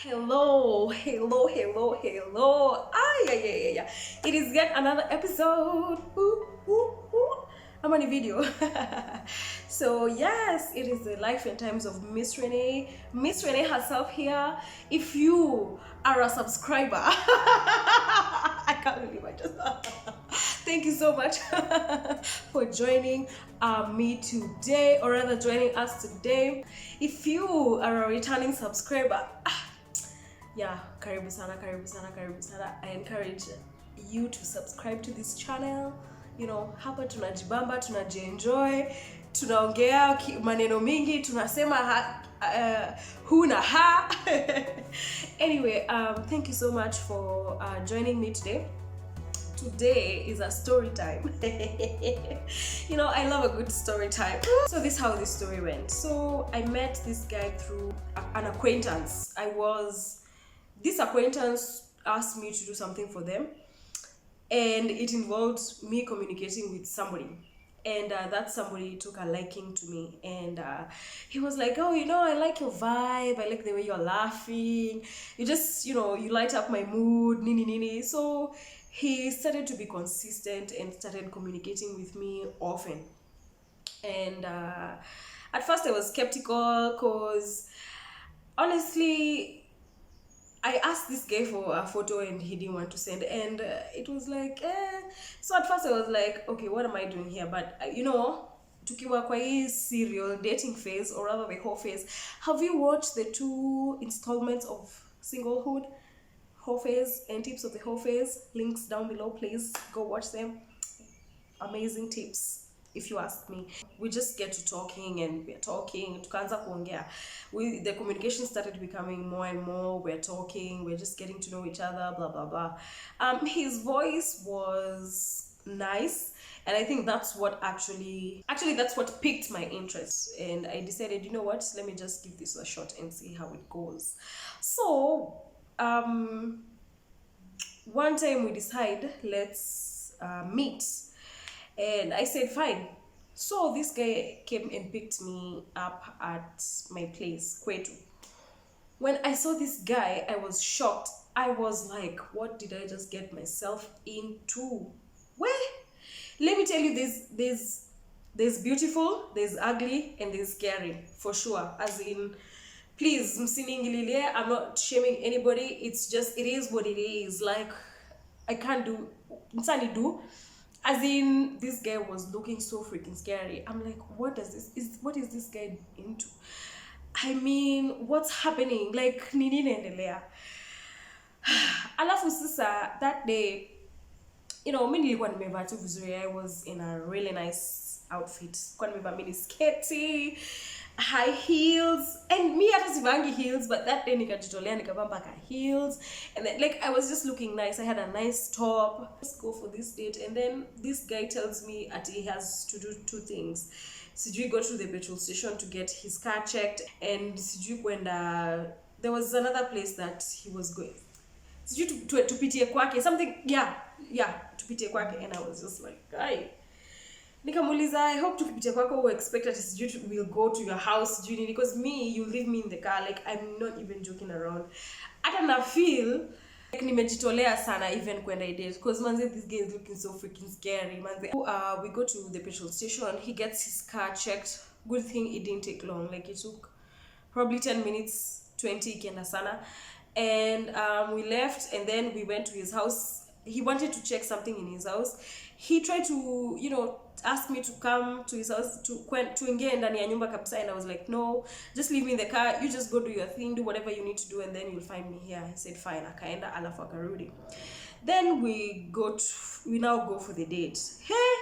Hello, hello, hello, hello. Yeah. It is yet another episode. I'm on a video. So yes, it is the life and times of Miss Renee. Miss Renee herself here. If you are a subscriber, I can't believe I just. Thank you so much for joining me today, or rather joining us today. If you are a returning subscriber, yeah, karibu sana, karibu sana, karibu sana. I encourage you to subscribe to this channel. You know, hapa tunajibamba, tunajienjoy, tunaongea maneno mingi, tunasema hu na ha. Anyway, thank you so much for joining me today. Today is a story time. You know, I love a good story time. So this is how this story went. So I met this guy through an acquaintance. This acquaintance asked me to do something for them, and it involved me communicating with somebody, and that somebody took a liking to me, and he was like, oh, you know, I like your vibe, I like the way you're laughing, you just, you know, you light up my mood, nini nini. So he started to be consistent and started communicating with me often. And at first I was skeptical because honestly I asked this guy for a photo and he didn't want to send, and it was like so at first I was like, okay, what am I doing here? But you know, tukiwa kwa hii serial dating phase, or rather the whole phase, have you watched the 2 installments of Singlehood, whole phase and tips of the whole phase? Links down below, please go watch them. Amazing tips, if you ask me. We just get to talking, and we're talking, tukaanza kuongea. The communication started becoming more and more. We're talking, we're just getting to know each other, blah blah blah. His voice was nice, and I think that's what actually that's what piqued my interest, and I decided, you know what, let me just give this a shot and see how it goes. So one time we decide, let's meet. And I said, fine. So this guy came and picked me up at my place, Kwetu. When I saw this guy, I was shocked. I was like, what did I just get myself into? Where? Let me tell you, there's beautiful, there's ugly, and there's scary, for sure. As in, please, msiningililie, I'm not shaming anybody. It's just, it is what it is. Like, I can't do, nsani do. As in, this guy was looking so freaking scary. I'm like, what is this guy into? I mean, what's happening? Like, nini naendelea? Alafu sasa, that day, you know, mimi nilikuwa nimevaa tu vizuri. I was in a really nice outfit. Kwa nimevaa mini sketi, high heels, and me hata sivangi heels, but that day nikajitolea nikavaa mpaka heels, and then like I was just looking nice. I had a nice top. Let's go for this date, and then this guy tells me that he has to do 2 things. Sijui go to the petrol station to get his car checked, and sijui kwenda, there was another place that he was going, sijui tupitie kwake something, yeah tupitie kwake. And I was just like, guy, nikamuliza, I hope tukipitia kwako we expect that sijui we'll go to your house, sijui, because me, you leave me in the car. Like, I'm not even joking around. Hata na feel like nimejitolea sana even kwenda date, because manze, this guy is looking so freaking scary, manze. We go to the petrol station, he gets his car checked. Good thing it didn't take long, like it took probably 10 minutes, 20 ikienda sana. And we left, and then we went to his house. He wanted to check something in his house. He tried to, you know, ask me to come to his house to ingia ndani ya nyumba kabisa, and I was like, no, just leave me in the car, you just go do your thing, do whatever you need to do, and then you'll find me here. He said fine. Akaenda, alafu akarudi. Then we now go for the date. Hey,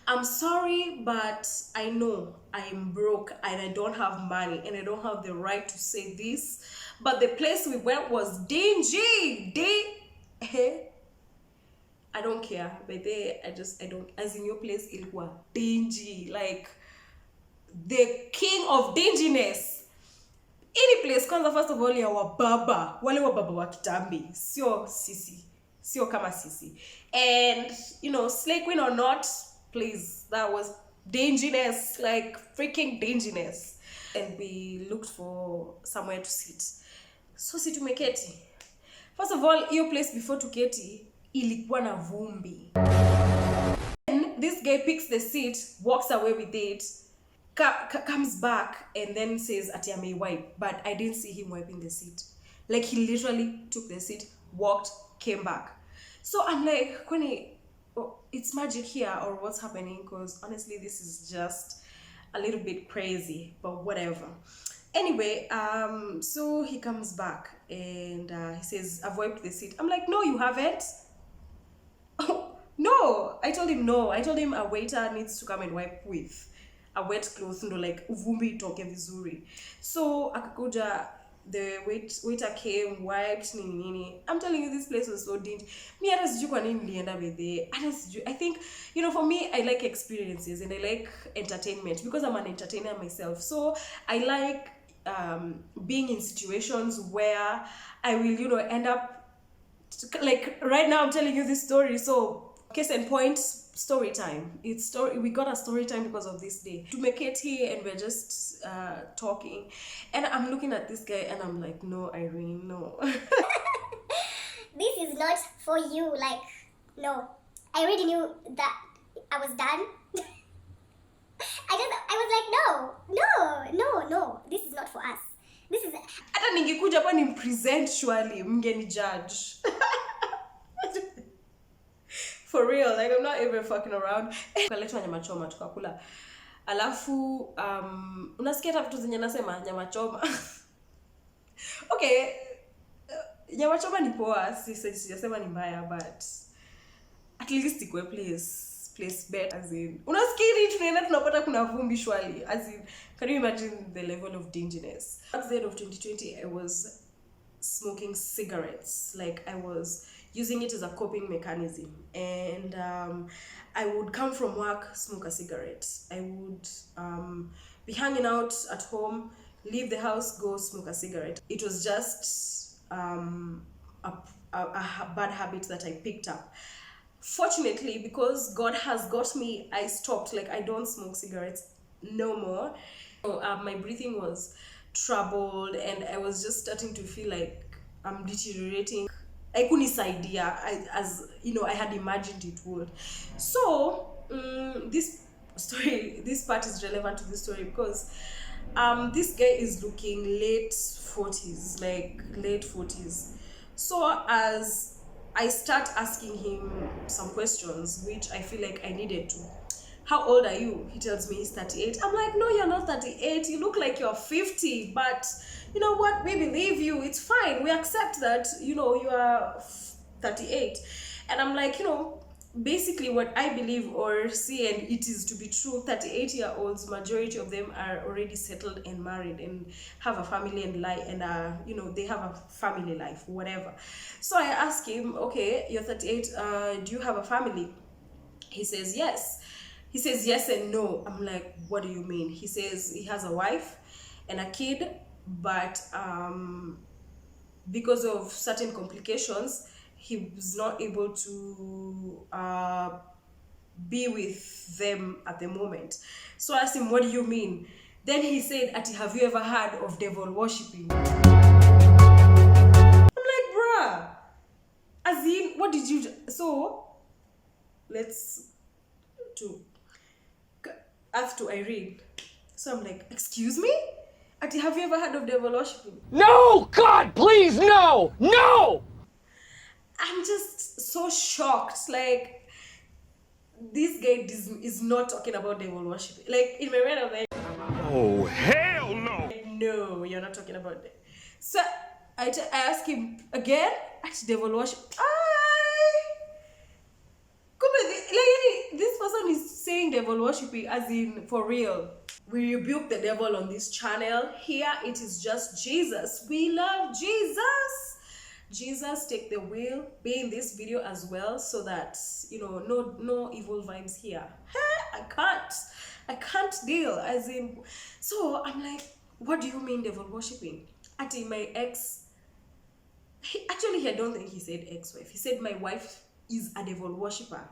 I'm sorry, but I know I'm broke and I don't have money and I don't have the right to say this, but the place we went was dingy. Hey, I don't care, but there, I don't, as in your place, ilikuwa dingy, like the king of dinginess. Any place, kwanza, first of all, ya wababa, wale wababa wa kitambi, sio sisi, sio kama sisi. And, you know, slay queen or not, please, that was dinginess, like freaking dinginess. And we looked for somewhere to sit. So si tumeketi. First of all, hiyo place before tuketi ilikuwa na vumbi. Then this guy picks the seat, walks away with it, comes back and then says ati may wipe, but I didn't see him wiping the seat. Like he literally took the seat, walked, came back. So I'm like, Kwani, it's magic here or what's happening? Because honestly, this is just a little bit crazy, but whatever. Anyway, so he comes back and he says, I've wiped the seat. I'm like, no, you haven't. No, I told him no. I told him a waiter needs to come and wipe with a wet cloth, like uvumbi itoke vizuri. So akakuja, the waiter came, wiped nini. I'm telling you, this place was so dingy. Me hata sijui kwa nini nilienda with there. I think, for me, I like experiences and I like entertainment because I'm an entertainer myself. So I like being in situations where I will, end up, like right now I'm telling you this story. So case in point, story time. We got a story time because of this day. To make it here and we're just talking, and I'm looking at this guy and I'm like, no, Irene, no. This is not for you. Like, no, I already knew that I was done. I was like, no, this is not for us. This is hata ningekuja hapa ni present surely mngeni judge. For real, like I'm not even fucking around. Kaletwa nyama choma tukakula. Alafu unasikia hata vitu zenye nasema nyama choma. Okay, nyama choma ni poa, sijasema ni mbaya, but at least iko place bet, as in unasikiri tunaenda tunapata kuna vumbi shwali, as in can you imagine the level of dinginess. At the end of 2020 I was smoking cigarettes, like I was using it as a coping mechanism, and I would come from work, smoke a cigarette. I would be hanging out at home, leave the house, go smoke a cigarette. It was just a bad habit that I picked up. Fortunately, because God has got me, I stopped. Like, I don't smoke cigarettes no more. So, my breathing was troubled and I was just starting to feel like I'm deteriorating. I couldn't idea, I had imagined it would. So this part is relevant to this story because this guy is looking late 40s. So as I start asking him some questions, which I feel like I needed to. How old are you? He tells me he's 38. I'm like, no, you're not 38. You look like you're 50, but you know what? We believe you. It's fine. We accept that, you are 38. And I'm like, basically what I believe or see, and it is to be true, 38-year-olds, majority of them are already settled and married and have a family and life, and they have a family life, whatever. So I ask him, okay, you're 38, do you have a family? He says yes. He says yes and no. I'm like, what do you mean? He says he has a wife and a kid, but because of certain complications, he was not able to be with them at the moment. So I asked him, what do you mean? Then he said, have you ever heard of devil worshipping? I'm like, bruh, as in, what did you... So, let's ask to Irene. So I'm like, excuse me? Have you ever heard of devil worshipping? No! God, please, no! No! I'm just so shocked. Like, this guy is not talking about devil worship. Like, in my mind, I'm like, oh, hell no! No, you're not talking about that. So I ask him again, devil worship. This person is saying devil worshipping as in for real. We rebuke the devil on this channel. Here it is just Jesus. We love Jesus. Jesus, take the wheel. Be in this video as well so that, no evil vibes here. I can't deal. As in, so I'm like, what do you mean devil worshipping? My ex, I don't think he said ex-wife. He said my wife is a devil worshipper.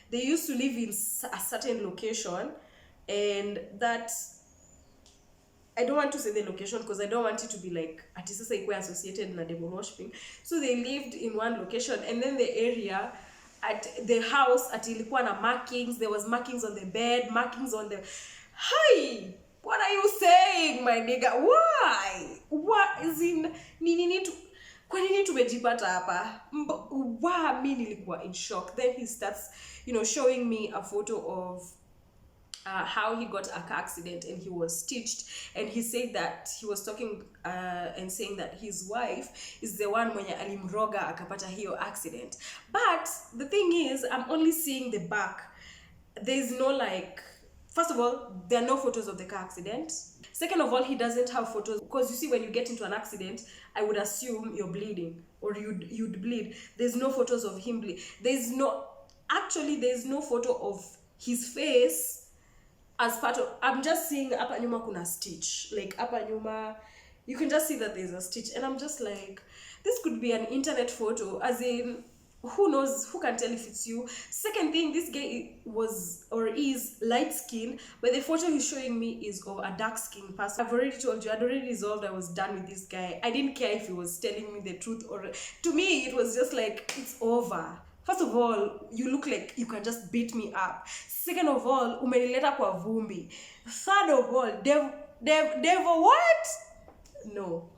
They used to live in a certain location, and that I don't want to say the location because I don't want it to be like ati sasa ikuwe associated na devil worshipping. So they lived in one location, and then the area at the house ati ilikuwa na markings. There was markings on the bed, markings on the... Hi! What are you saying, my nigga? Why? What is in... Kwa nini tumejipata hapa? Mi nilikuwa in shock. Then he starts, showing me a photo of how he got a car accident and he was stitched, and he said that he was talking and saying that his wife is the one mwenye alimroga akapata hiyo accident. But the thing is, I'm only seeing the back. There's no like, first of all, there are no photos of the car accident. Second of all, he doesn't have photos, because you see, when you get into an accident, I would assume you're bleeding or you'd bleed. There's no photos of him bleed. There's no photo of his face as part of... I'm just seeing apa nyuma kuna stitch, like apa nyuma you can just see that there's a stitch, and I'm just like, this could be an internet photo, as in, who knows, who can tell if it's you. Second thing, this guy was or is light skinned, but the photo he's showing me is of a dark skinned person. I've already told you, I'd already resolved I was done with this guy. I didn't care if he was telling me the truth, or to me it was just like, it's over. First of all, you look like you can just beat me up. Second of all, umenileta kwa vumbi. Third of all, devil what? No.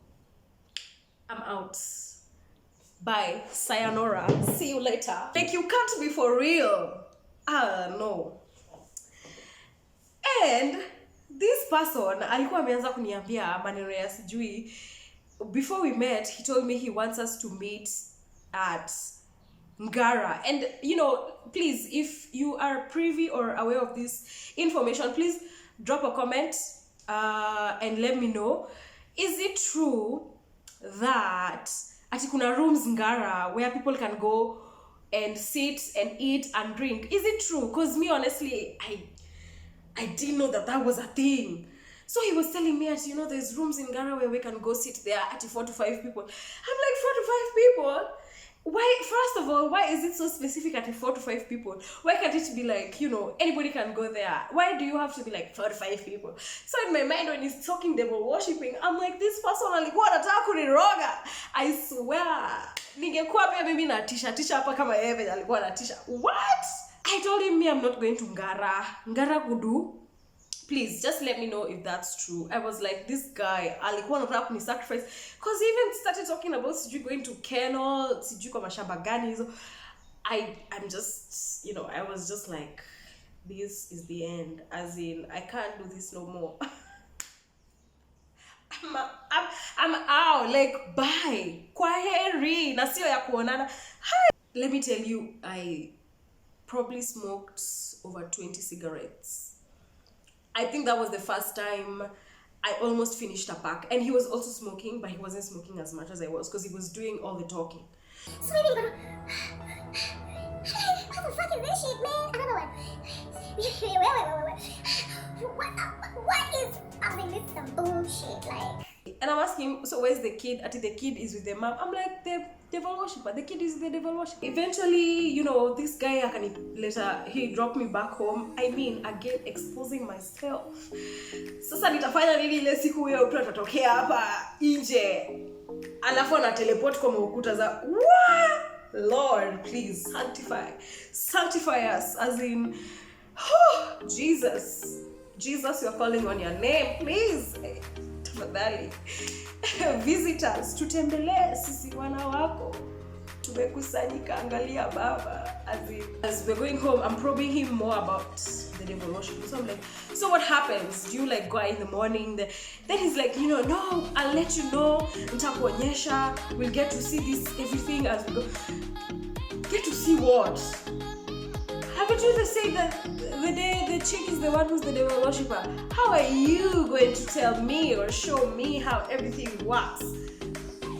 I'm out. Bye. Sayonara. See you later. Like, you can't be for real. No. And this person, alikuwa ameanza kuniambia maneno ya sijui. Before we met, he told me he wants us to meet at Ngara. And please, if you are privy or aware of this information, please drop a comment and let me know. Is it true that ati kuna rooms Ngara where people can go and sit and eat and drink? Is it true? Because me, honestly, I didn't know that was a thing. So he was telling me, there's rooms in Ngara where we can go sit there at 4 to 5 people. I'm like, 4 to 5 people? Why, first of all, why is it so specific at 4 to 5 people? Why can't it be like, anybody can go there? Why do you have to be like 4 to 5 people? So in my mind, when he's talking devil worshipping, I'm like, this person alikuwa anataka kuniroga. I swear. Ningekuwa pia mimi na tisha hapa kama yeye alikuwa na tisha. What? I told him, I'm not going to Ngara. Ngara kudu. Please, just let me know if that's true. I was like, this guy, alikuwa anataka kuni sacrifice. Because he even started talking about sijui going to Keno, sijui kwa mashamba gani hizo. I'm just, I was just like, this is the end. As in, I can't do this no more. I'm out. Like, bye. Kwaheri. Na sio ya kuonana. Hi. Let me tell you, I probably smoked over 20 cigarettes. I think that was the first time I almost finished a pack. And he was also smoking, but he wasn't smoking as much as I was, because he was doing all the talking. So maybe gonna... What the fuck is this shit, man? Another one. Wait. What is... I mean, this is some bullshit, like... And I'm asking him, so where's the kid? I think the kid is with the mom. I'm like, the devil worshipper. The kid is the devil worshipper. Eventually, this guy, later, he dropped me back home. I mean, again, exposing myself. Sasa nitafanya nini ile siku huyo mtu atatokea hapa nje. Alafu ana teleport kwa ukuta za what? Lord, please sanctify us, as in Jesus, you're calling on your name, please. Tafadhali visitors, tutembelee sisi wana wako, tumekusanyika, angalia baba. As we're going home, I'm probing him more about the devil worship. So I'm like, so what happens? Do you like go out in the morning? Then he's like, no, I'll let you know. Nitakuonyesha. We'll get to see this everything as we go. Get to see what? Haven't you said that the day the chick is the one who's the devil worshipper? How are you going to tell me or show me how everything works?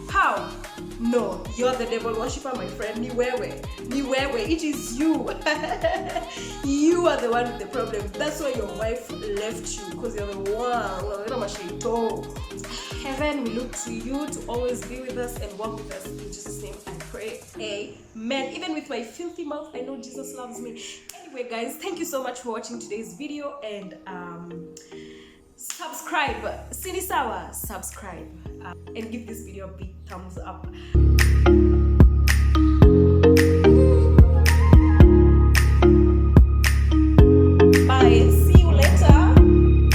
How? No, you're the devil worshipper, my friend. Ni wewe. It is you. You are the one with the problem. That's why your wife left you, because you're the one. Heaven, we look to you to always be with us and walk with us. In Jesus' name I pray. Amen. Even with my filthy mouth, I know Jesus loves me. Anyway, guys, thank you so much for watching today's video, and subscribe. Sinisawa, subscribe. And give this video a big thumbs up.